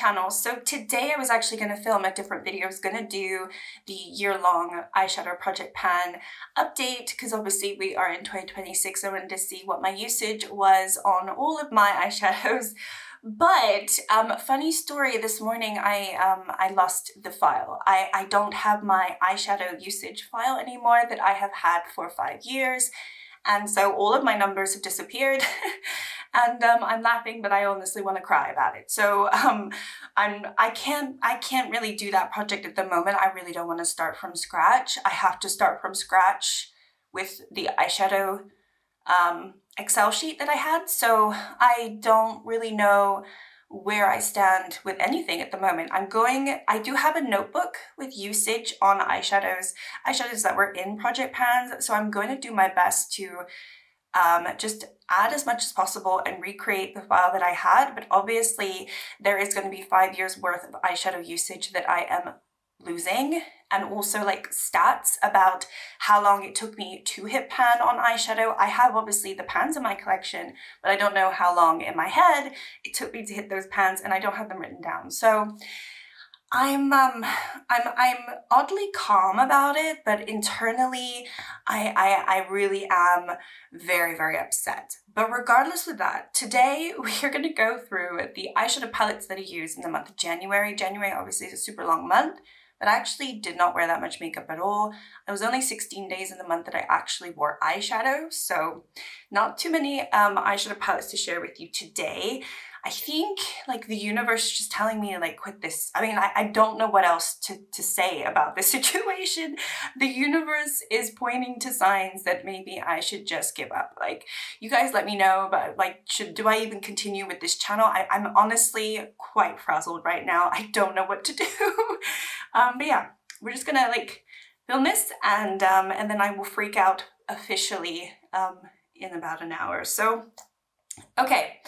channel. So today I was actually going to film a different video. I was going to do the year-long eyeshadow project pan update because obviously we are in 2026. I wanted to see what my usage was on all of my eyeshadows. But funny story, this morning I lost the file. I don't have my eyeshadow usage file anymore that I have had for 5 years. And so all of my numbers have disappeared and I'm laughing, but I honestly want to cry about it. So I can't really do that project at the moment. I really don't want to start from scratch. I have to start from scratch with the eyeshadow Excel sheet that I had. So I don't really know where I stand with anything at the moment. I do have a notebook with usage on eyeshadows that were in project pans. So I'm going to do my best to just add as much as possible and recreate the file that I had. But obviously there is going to be 5 years worth of eyeshadow usage that I am losing, and also like stats about how long it took me to hit pan on eyeshadow. I have obviously the pans in my collection, but I don't know how long in my head it took me to hit those pans, and I don't have them written down. So I'm oddly calm about it, but internally I really am very, very upset. But regardless of that, today we are going to go through the eyeshadow palettes that I used in the month of January. January obviously is a super long month, but I actually did not wear that much makeup at all. It was only 16 days in the month that I actually wore eyeshadow, so not too many eyeshadow palettes to share with you today. I think like the universe is just telling me to like quit this. I mean, I don't know what else to say about this situation. The universe is pointing to signs that maybe I should just give up. Like, you guys let me know, but like, do I even continue with this channel? I'm honestly quite frazzled right now. I don't know what to do. But yeah, we're just gonna like film this and then I will freak out officially in about an hour. So, okay.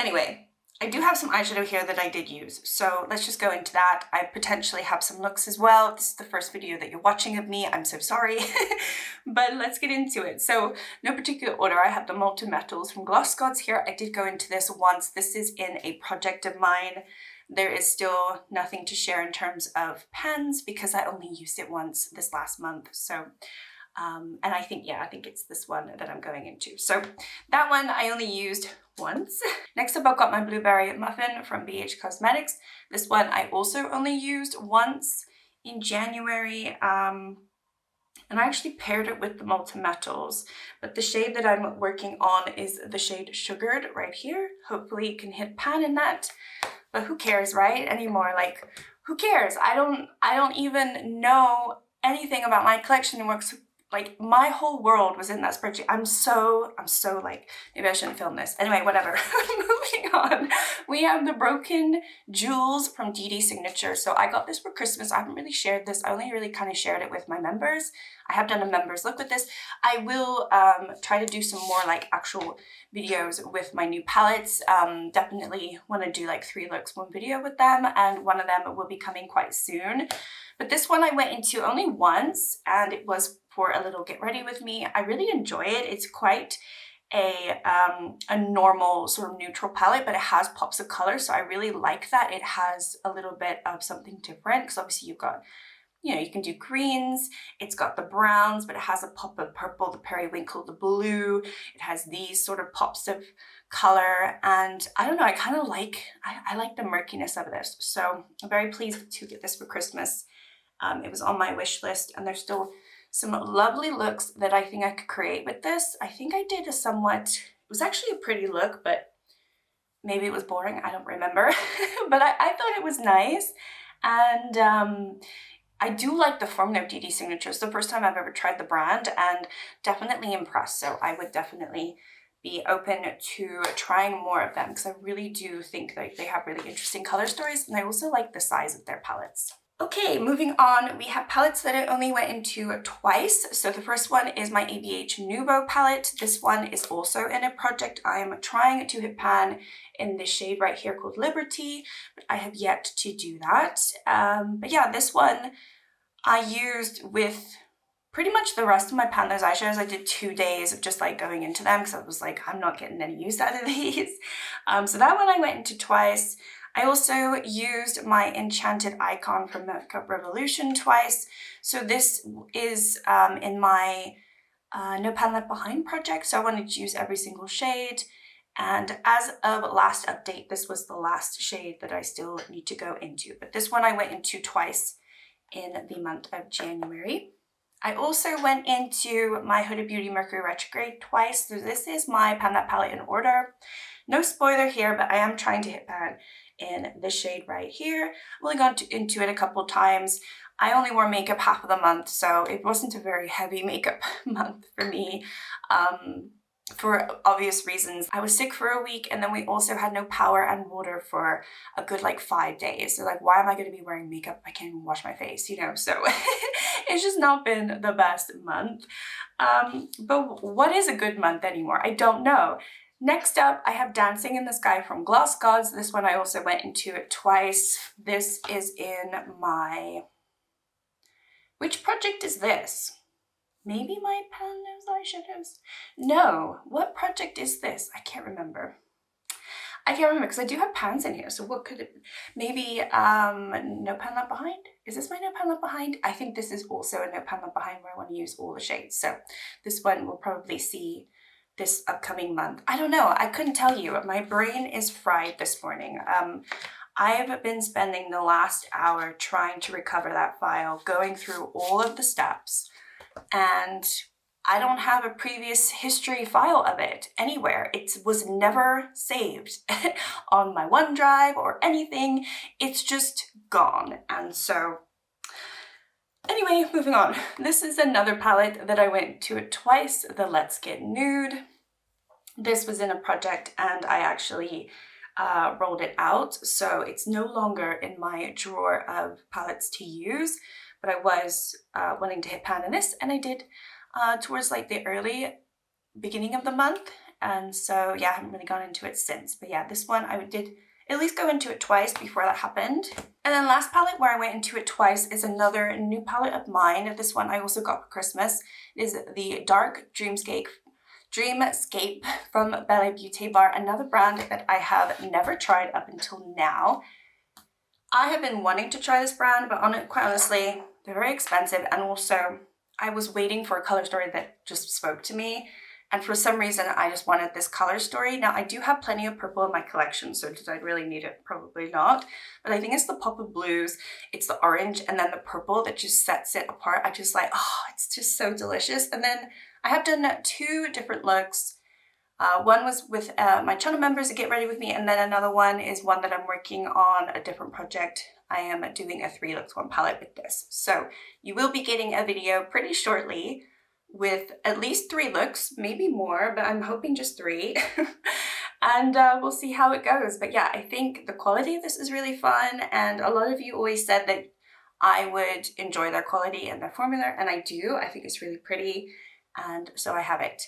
Anyway, I do have some eyeshadow here that I did use, so let's just go into that. I potentially have some looks as well. This is the first video that you're watching of me. I'm so sorry, but let's get into it. So no particular order. I have the Molten Metals from GlossGods here. I did go into this once. This is in a project of mine. There is still nothing to share in terms of pens because I only used it once this last month. So and I think it's this one that I'm going into. So that one I only used once. Next up, I've got my Blueberry Muffin from BH Cosmetics. This one I also only used once in January. And I actually paired it with the Molten Metals, but the shade that I'm working on is the shade Sugared right here. Hopefully you can hit pan in that, but who cares, right? Anymore, like, who cares? I don't even know anything about my collection. It works like my whole world was in that spreadsheet. I'm so like, maybe I shouldn't film this. Anyway, whatever. Moving on. We have the Broken Jewels from DD Signature. So I got this for Christmas. I haven't really shared this. I only really kind of shared it with my members. I have done a members look with this. I will try to do some more like actual videos with my new palettes. Definitely want to do like 3 looks, 1 video with them, and one of them will be coming quite soon. But this one I went into only once, and it was for a little get ready with me. I really enjoy it. It's quite a normal sort of neutral palette, but it has pops of color, so I really like that it has a little bit of something different, because obviously you've got, you know, you can do greens, it's got the browns, but it has a pop of purple, the periwinkle, the blue. It has these sort of pops of color, and I don't know, I kind of like, I like the murkiness of this. So I'm very pleased to get this for Christmas. It was on my wish list, and there's still some lovely looks that I think I could create with this. I think I did a somewhat, it was actually a pretty look, but maybe it was boring, I don't remember. But I thought it was nice, and I do like the formula of DD Signature. It's the first time I've ever tried the brand, and definitely impressed. So I would definitely be open to trying more of them, because I really do think that they have really interesting color stories, and I also like the size of their palettes. Okay, moving on, we have palettes that I only went into twice. So the first one is my ABH Nouveau palette. This one is also in a project I'm trying to hit pan in this shade right here called Liberty, but I have yet to do that. But yeah, this one I used with pretty much the rest of my Pandas eyeshadows. I did 2 days of just like going into them because I was like, I'm not getting any use out of these. So that one I went into twice. I also used my Enchanted Icon from Makeup Revolution twice. So this is in my No Pan Left Behind project, so I wanted to use every single shade. And as of last update, this was the last shade that I still need to go into. But this one I went into twice in the month of January. I also went into my Huda Beauty Mercury Retrograde twice. So this is my Pan That palette in order. No spoiler here, but I am trying to hit pan in this shade right here. I've only gone into it a couple times. I only wore makeup half of the month, so it wasn't a very heavy makeup month for me. For obvious reasons. I was sick for a week, and then we also had no power and water for a good like 5 days. So like, why am I going to be wearing makeup? I can't even wash my face, you know? So it's just not been the best month. But what is a good month anymore? I don't know. Next up, I have Dancing in the Sky from GlossGods. This one I also went into it twice. This is in my... Which project is this? Maybe my pan nose eyeshadows? No, what project is this? I can't remember. I can't remember because I do have pans in here. So what could it be? Maybe No Pan Left Behind? Is this my No Pan Left Behind? I think this is also a No Pan Left Behind where I want to use all the shades. So this one we'll probably see this upcoming month. I don't know. I couldn't tell you. My brain is fried this morning. I've been spending the last hour trying to recover that file, going through all of the steps. And I don't have a previous history file of it anywhere. It was never saved on my OneDrive or anything. It's just gone. And so anyway, moving on. This is another palette that I went to it twice, the Let's Get Nude. This was in a project and I actually rolled it out. So it's no longer in my drawer of palettes to use. But I was wanting to hit pan in this, and I did towards like the early beginning of the month. And so yeah, I haven't really gone into it since. But yeah, this one I did at least go into it twice before that happened. And then last palette where I went into it twice is another new palette of mine. This one I also got for Christmas. It is the Dark Dreamscape from Belle Beauty Bar, another brand that I have never tried up until now. I have been wanting to try this brand, but quite honestly, they're very expensive. And also, I was waiting for a color story that just spoke to me. And for some reason, I just wanted this color story. Now, I do have plenty of purple in my collection, so did I really need it? Probably not. But I think it's the pop of blues, it's the orange, and then the purple that just sets it apart. I just like, oh, it's just so delicious. And then I have done 2 different looks. One was with my channel members to get ready with me, and then another one is one that I'm working on a different project. I am doing a 3 looks 1 palette with this. So you will be getting a video pretty shortly with at least 3 looks, maybe more, but I'm hoping just 3. And we'll see how it goes. But yeah, I think the quality of this is really fun, and a lot of you always said that I would enjoy their quality and their formula, and I do. I think it's really pretty, and so I have it.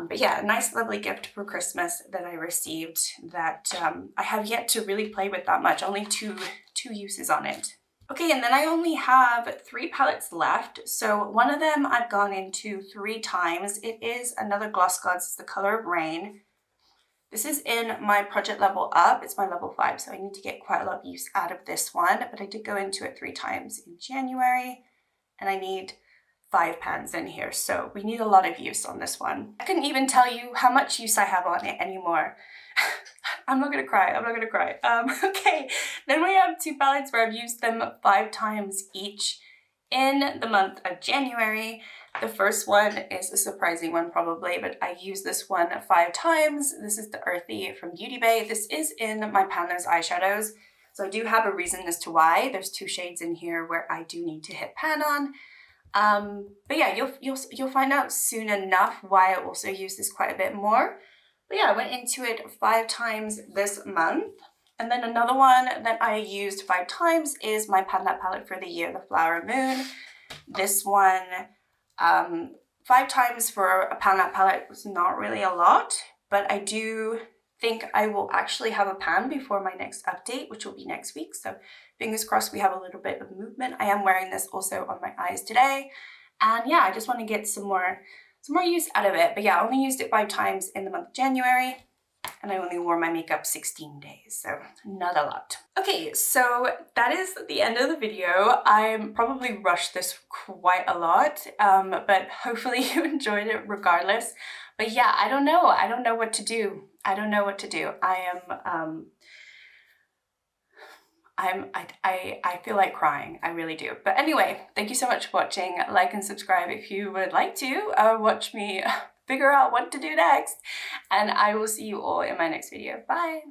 But yeah, a nice lovely gift for Christmas that I received that I have yet to really play with that much, only two uses on it. Okay, and then I only have 3 palettes left. So one of them I've gone into 3 times. It is another GlossGods, it's the color of Rain. This is in my project level up, it's my level 5, so I need to get quite a lot of use out of this one, but I did go into it 3 times in January, and I need 5 pans in here, so we need a lot of use on this one. I couldn't even tell you how much use I have on it anymore. I'm not gonna cry, I'm not gonna cry. Okay, then we have 2 palettes where I've used them 5 times each in the month of January. The first one is a surprising one probably, but I used this one 5 times. This is the Earthy from Beauty Bay. This is in my Pan Those eyeshadows, so I do have a reason as to why. There's 2 shades in here where I do need to hit pan on. But yeah, you'll find out soon enough why I also use this quite a bit more. But yeah, I went into it 5 times this month. And then another one that I used 5 times is my Pan That palette for the year, the Flower Moon. This one, 5 times for a Pan That palette was not really a lot, but I do think I will actually have a pan before my next update, which will be next week. So fingers crossed we have a little bit of movement. I am wearing this also on my eyes today. And yeah, I just want to get some more use out of it. But yeah, I only used it 5 times in the month of January. and I only wore my makeup 16 days, so not a lot. Okay, so that is the end of the video. I probably rushed this quite a lot, but hopefully you enjoyed it regardless. But yeah, I don't know what to do. I don't know what to do. I feel like crying, I really do. But anyway, thank you so much for watching. Like and subscribe if you would like to watch me figure out what to do next. And I will see you all in my next video. Bye!